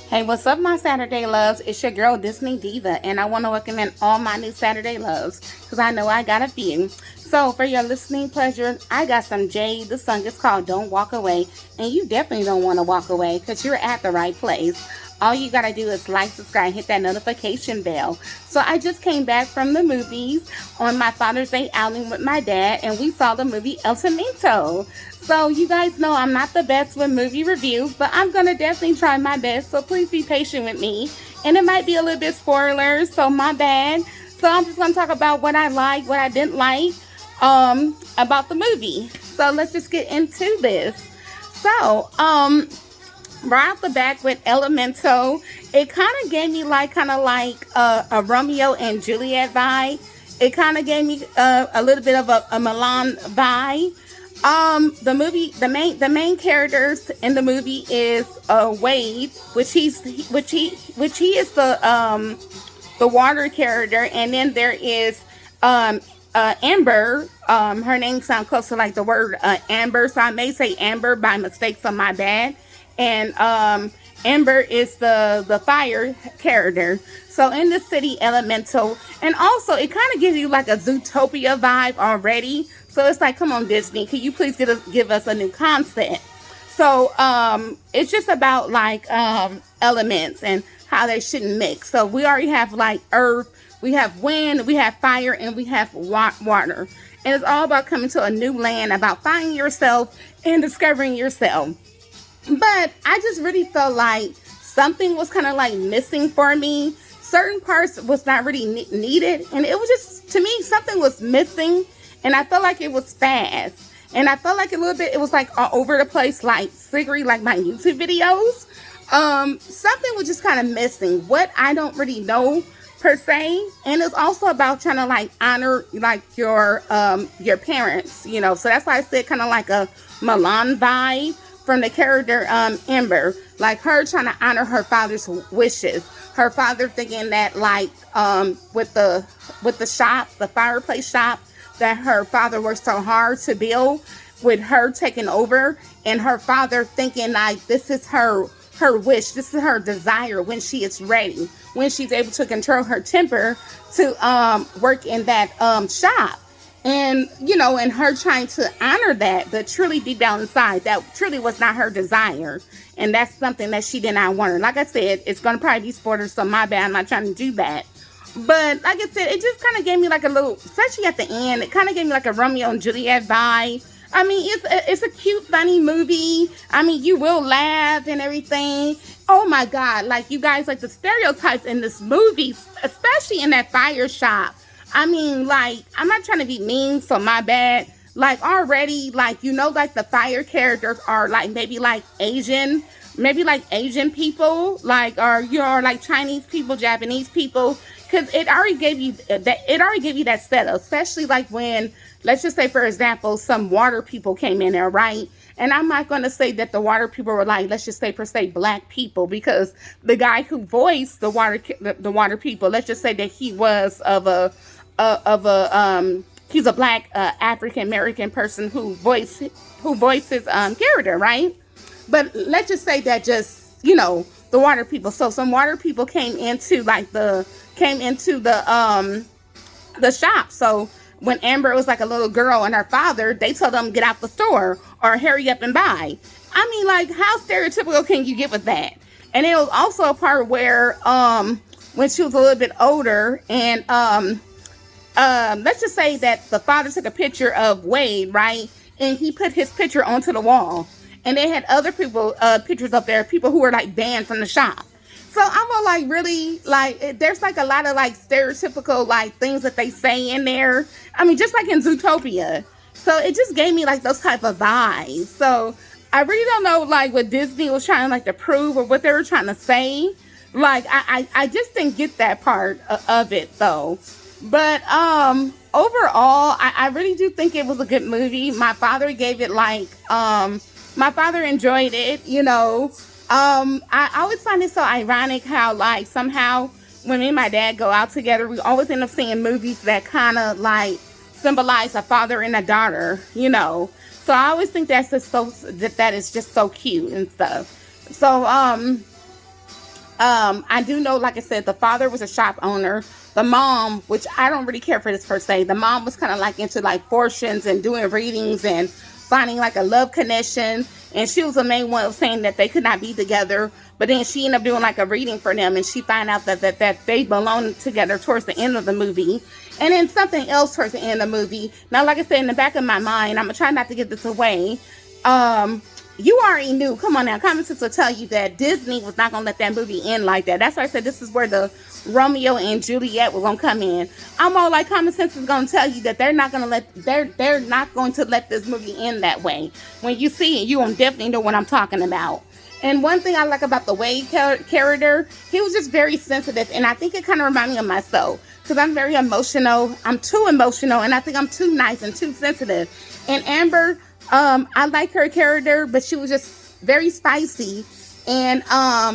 Hey, what's up, my Saturday loves? It's your girl, Disney Diva, and I want to welcome in all my new Saturday loves because I know I got a few. So, for your listening pleasure, I got some Jade. The song is called Don't Walk Away, and you definitely don't want to walk away because you're at the right place. All you gotta do is like, subscribe, hit that notification bell. So I just came back from the movies on my Father's Day outing with my dad, and we saw the movie El Cemento. So you guys know I'm not the best with movie reviews, but I'm gonna definitely try my best. So please be patient with me, and it might be a little bit spoilers, so my bad. So I'm just gonna talk about what I like, what I didn't like, about the movie. So let's just get into this. So, right off the back with Elemento, it kind of gave me like a Romeo and Juliet vibe. It kind of gave me a little bit of a Milan vibe. The movie, the main characters in the movie is Wade, which he is the water character, and then there is Amber. Her name sounds close to like the word Amber, so I may say Amber by mistake, so my bad. And Amber is the fire character. So in the city elemental, and also it kind of gives you like a Zootopia vibe already. So it's like, come on, Disney, can you please give us a new concept? So it's just about like elements and how they shouldn't mix. So we already have like earth, we have wind, we have fire, and we have water. And it's all about coming to a new land, about finding yourself and discovering yourself. But I just really felt like something was kind of like missing for me. Certain parts was not really needed, and it was just, to me, something was missing, and I felt like it was fast, and I felt like a little bit it was like all over the place, like Sigrid, like my YouTube videos. Something was just kind of missing. What, I don't really know per se, and it's also about trying to like honor like your parents, you know. So that's why I said kind of like a Milan vibe from the character Amber, like her trying to honor her father's wishes. Her father thinking that like with the shop, the fireplace shop that her father worked so hard to build, with her taking over, and her father thinking like this is her wish, this is her desire when she is ready, when she's able to control her temper to work in that shop. And you know, and her trying to honor that, but truly deep down inside, that truly was not her desire, and that's something that she did not want. Like I said, it's gonna probably be spoilers, so my bad, I'm not trying to do that. But like I said, it just kind of gave me like a little, especially at the end, it kind of gave me like a Romeo and Juliet vibe. I mean, it's a cute, funny movie. I mean, you will laugh and everything. Oh my God, like you guys, like the stereotypes in this movie, especially in that fire shop. I mean, like, I'm not trying to be mean, so my bad. Like, already, like, you know, like the fire characters are like maybe like Asian people, like, or you are like Chinese people, Japanese people, because it already gave you that setup, especially like when, let's just say, for example, some water people came in there, right? And I'm not going to say that the water people were like, let's just say per se black people, because the guy who voiced the water people, let's just say that he was he's a black African American person who voices character, right? But let's just say that, just, you know, the water people. So some water people came into the shop. So when Amber was like a little girl and her father, they told them get out the store or hurry up and buy. I mean, like, how stereotypical can you get with that? And it was also a part where when she was a little bit older, and let's just say that the father took a picture of Wade, right? And he put his picture onto the wall. And they had other people, pictures up there, people who were like banned from the shop. So I'm gonna like really like there's like a lot of like stereotypical like things that they say in there. I mean, just like in Zootopia. So it just gave me like those type of vibes. So I really don't know like what Disney was trying like to prove or what they were trying to say. Like I just didn't get that part of it though. But overall, I really do think it was a good movie. My father gave it like my father enjoyed it, you know. I always find it so ironic how like somehow when me and my dad go out together, we always end up seeing movies that kind of like symbolize a father and a daughter, you know. So I always think that's just that is just so cute and stuff. So I do know, like I said, the father was a shop owner. The mom, which I don't really care for this per se, the mom was kind of like into like fortunes and doing readings and finding like a love connection. And she was the main one saying that they could not be together. But then she ended up doing like a reading for them, and she found out that they belong together towards the end of the movie. And then something else towards the end of the movie. Now, like I said, in the back of my mind, I'm gonna try not to give this away. Um, you already knew. Come on now, common sense will tell you that Disney was not gonna let that movie end like that. That's why I said this is where the Romeo and Juliet was gonna come in. I'm all like, common sense is gonna tell you that they're not going to let this movie end that way. When you see it, you gonna definitely know what I'm talking about. And one thing I like about the Wade character, he was just very sensitive, and I think it kind of reminded me of myself because I'm very emotional. I'm too emotional, and I think I'm too nice and too sensitive. And Amber, I like her character, but she was just very spicy and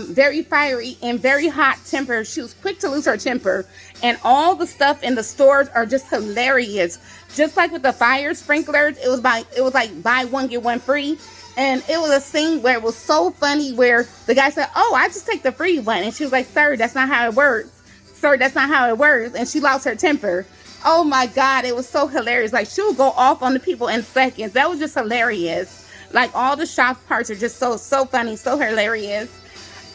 very fiery and very hot tempered. She was quick to lose her temper, and all the stuff in the stores are just hilarious. Just like with the fire sprinklers, it was like buy one get one free. And it was a scene where it was so funny where the guy said, "Oh, I just take the free one." And she was like, "Sir, that's not how it works. Sir, that's not how it works." And she lost her temper. Oh my God, it was so hilarious. Like, she would go off on the people in seconds. That was just hilarious. Like, all the shop parts are just so funny, so hilarious.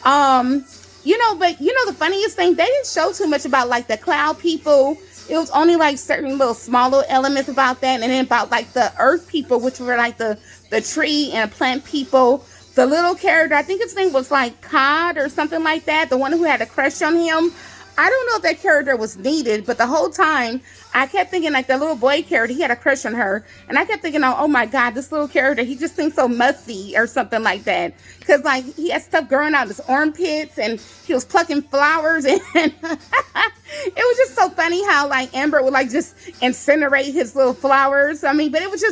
But the funniest thing, they didn't show too much about like the cloud people. It was only like certain little small little elements about that, and then about like the earth people, which were like the tree and plant people. The little character, I think his name was like Cod or something like that, the one who had a crush on him. I don't know if that character was needed, but the whole time I kept thinking like the little boy character, he had a crush on her. And I kept thinking, oh my God, this little character, he just seems so musty or something like that. Because like he had stuff growing out his armpits and he was plucking flowers. And it was just so funny how like Amber would like just incinerate his little flowers. I mean, but it was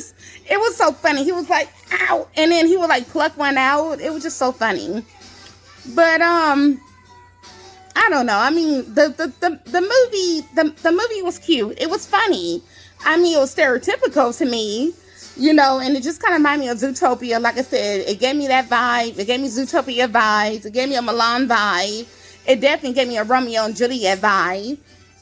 so funny. He was like, ow. And then he would like pluck one out. It was just so funny. But, I don't know. I mean, the movie was cute. It was funny. I mean, it was stereotypical to me, and it just kind of reminded me of Zootopia. Like I said, it gave me that vibe. It gave me Zootopia vibes. It gave me a Milan vibe. It definitely gave me a Romeo and Juliet vibe.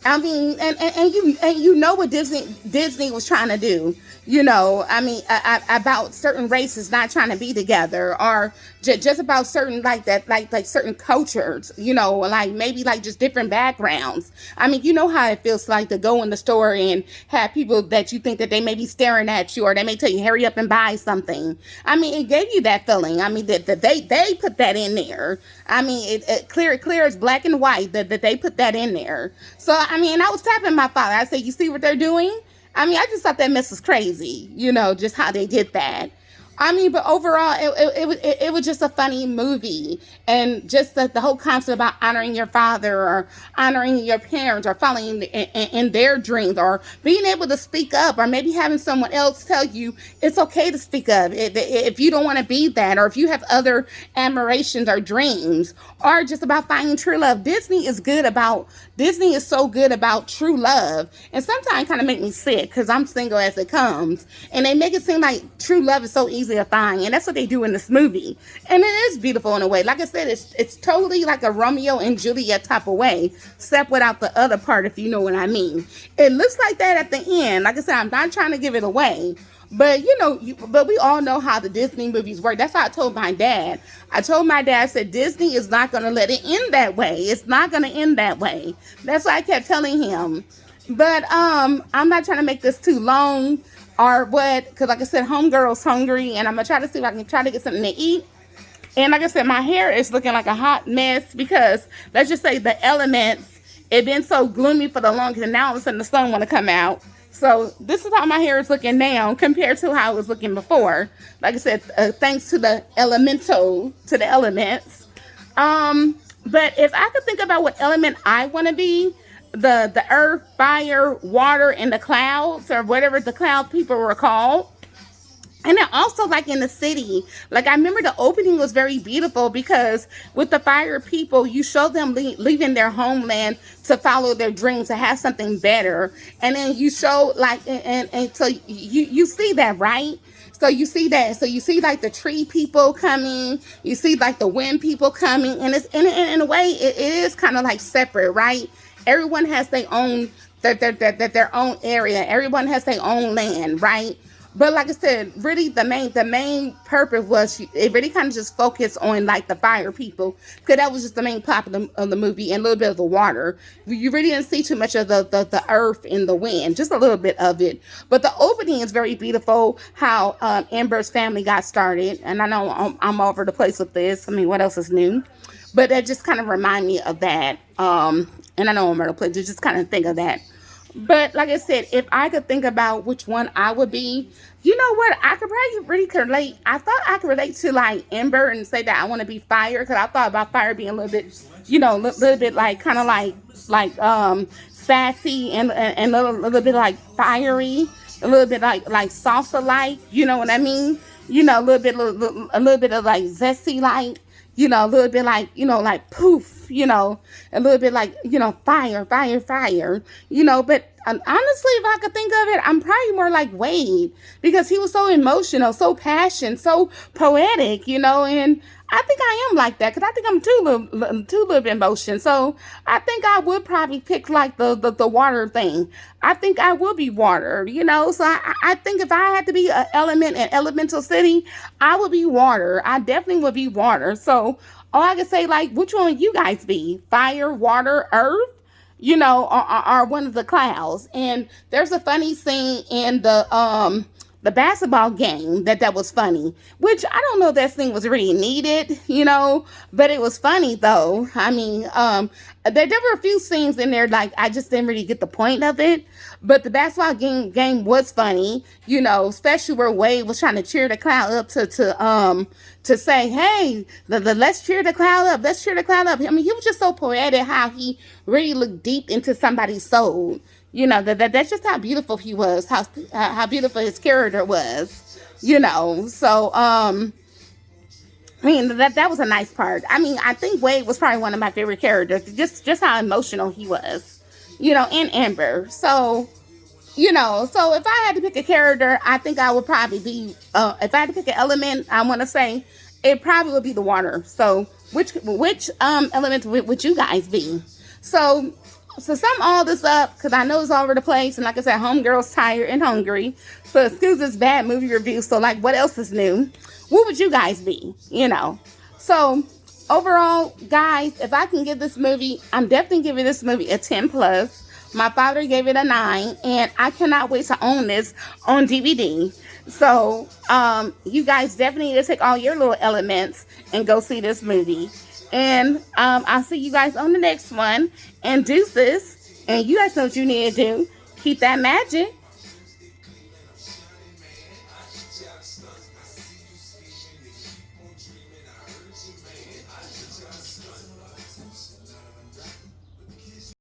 I mean, and you know what Disney was trying to do. I mean, about certain races not trying to be together, or just about certain like that, like certain cultures, like maybe like just different backgrounds. I mean, you know how it feels like to go in the store and have people that you think that they may be staring at you, or they may tell you hurry up and buy something. I mean, it gave you that feeling. I mean, that they put that in there. I mean, it clear as black and white that they put that in there. So I mean, I was tapping my father. I said, "You see what they're doing?" I mean, I just thought that mess was crazy, just how they did that. I mean, but overall, it was just a funny movie. And just the whole concept about honoring your father or honoring your parents or following in their dreams or being able to speak up, or maybe having someone else tell you it's okay to speak up if you don't want to be that, or if you have other admirations or dreams, or just about finding true love. Disney is so good about true love. And sometimes kind of make me sick because I'm single as it comes. And they make it seem like true love is so easy to find. And that's what they do in this movie. And it is beautiful in a way. Like I said, it's totally like a Romeo and Juliet type of way, except without the other part, if you know what I mean. It looks like that at the end. Like I said, I'm not trying to give it away. But, but we all know how the Disney movies work. That's how I told my dad. I told my dad, I said, Disney is not going to let it end that way. It's not going to end that way. That's what I kept telling him. But I'm not trying to make this too long or what, because like I said, homegirl's hungry, and I'm going to try to see if I can try to get something to eat. And like I said, my hair is looking like a hot mess because, let's just say, the elements, it been so gloomy for the longest, and now all of a sudden the sun want to come out. So this is how my hair is looking now compared to how it was looking before. Like I said, thanks to the elements. But if I could think about what element I want to be, the earth, fire, water, and the clouds, or whatever the cloud people were called. And then also like in the city, like I remember the opening was very beautiful because with the fire people, you show them leaving their homeland to follow their dreams, to have something better. And then you show like, and so you see that, right? So you see that. So you see like the tree people coming. You see like the wind people coming, and it's in a way it is kind of like separate, right? Everyone has their own their own area. Everyone has their own land, right? But like I said, really the main purpose was it really kind of just focused on like the fire people, because that was just the main plot of the movie, and a little bit of the water. You really didn't see too much of the earth and the wind, just a little bit of it. But the opening is very beautiful. How Amber's family got started, and I know I'm all over the place with this. I mean, what else is new? But that just kind of remind me of that. And I know I'm over the place. Just kind of think of that. But like I said, if I could think about which one I would be, you know what? I could probably really relate. I thought I could relate to like Ember and say that I want to be fire, because I thought about fire being a little bit, little bit like kind of like sassy and little bit like fiery, a little bit like salsa like. You know what I mean? A little bit of like zesty like. A little bit like, like poof, a little bit like, fire, fire, fire, but honestly, if I could think of it, I'm probably more like Wade, because he was so emotional, so passionate, so poetic, and I think I am like that, because I think I'm too little bit emotion. So I think I would probably pick like the water thing. I think I will be water, So I think if I had to be an element in Elemental City, I would be water. I definitely would be water. So all I can say, like, which one would you guys be? Fire, water, earth? Are one of the clouds. And there's a funny scene in the basketball game that was funny, which I don't know if that scene was really needed, but it was funny though. I mean, there were a few scenes in there like I just didn't really get the point of it, but the basketball game was funny, especially where Wade was trying to cheer the crowd up to say, hey, the let's cheer the crowd up, let's cheer the crowd up. I mean, he was just so poetic how he really looked deep into somebody's soul. That's just how beautiful he was, how beautiful his character was, So I mean, that was a nice part. I mean, I think Wade was probably one of my favorite characters, just how emotional he was, and Amber. So so if I had to pick a character, I think I would probably be, if I had to pick an element, I want to say it probably would be the water. So which element would you guys be? So sum all this up, because I know it's all over the place, and like I said, homegirl's tired and hungry. So excuse this bad movie review. So like, what else is new? What would you guys be? So overall, guys, if I can give this movie, I'm definitely giving this movie a 10 plus. My father gave it a 9, and I cannot wait to own this on DVD. So you guys definitely need to take all your little elements and go see this movie. And I'll see you guys on the next one. And deuces. And you guys know what you need to do. Keep that magic.